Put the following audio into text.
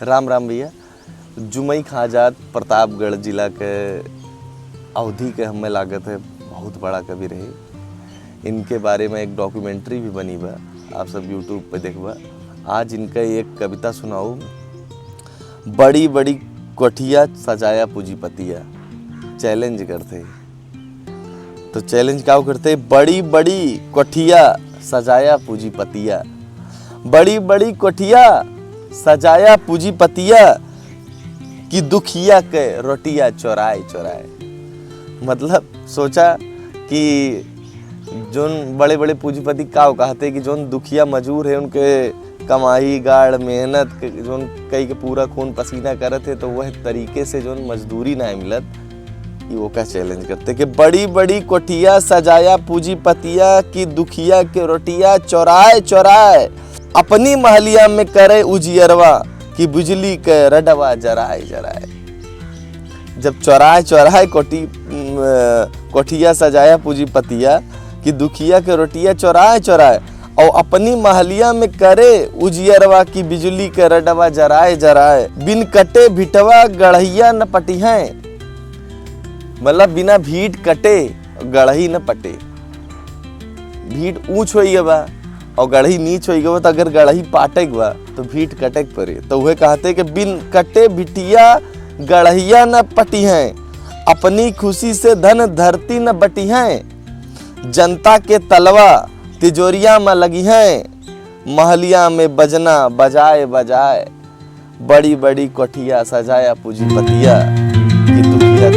राम राम भैया। जुमई खाजात प्रतापगढ़ जिला के अवधि के हमें लागत है बहुत बड़ा कवि रहे। इनके बारे में एक डॉक्यूमेंट्री भी बनी बा, आप सब यूट्यूब पे देखबा। आज इनका एक कविता सुनाऊँ, बड़ी बड़ी कोठिया सजाया पूंजीपतिया। चैलेंज करते, तो चैलेंज क्या करते, बड़ी बड़ी कोठिया सजाया पूंजीपतिया, बड़ी बड़ी कोठिया सजाया पूंजीपतिया कि दुखिया के रोटियां चोराए चोराए। मतलब सोचा कि जोन बड़े बड़े पूंजीपति का कहते कि जोन दुखिया मजूर है उनके कमाई गाड़ मेहनत जोन कई के पूरा खून पसीना करत है, तो वह तरीके से जोन मजदूरी ना मिलत, वो का चैलेंज करते कि बड़ी बड़ी कोठिया सजाया पूंजीपतिया की दुखिया के रोटियां चोराए चोराए, अपनी महलिया में करे उजियरवा कि बिजली के रडवा जराए जराए। जब चौराहे चौराहे कोठिया सजाया पूंजीपतिया कि दुखिया के रोटियां चौराहे चौराहे, और अपनी महलिया में करे उजियरवा की बिजली के रडवा जराए जराए, बिन कटे भिटवा गढ़िया न पटिहाए। मतलब बिना भीट कटे गढ़ही न पटे। भीट ऊंच हो बा और गढ़ही नीच हो गया, तो अगर गढ़ही पाटेक बा तो भीट कटेक पड़े। तो वह कहते कि बिन कटे भिटिया गढ़िया न पटी हैं, अपनी खुशी से धन धरती न बटी हैं, जनता के तलवा तिजोरिया में लगी हैं, महलिया में बजना बजाए बजाए, बड़ी बड़ी कोठिया सजाया पूंजीपतिया कि दुखिया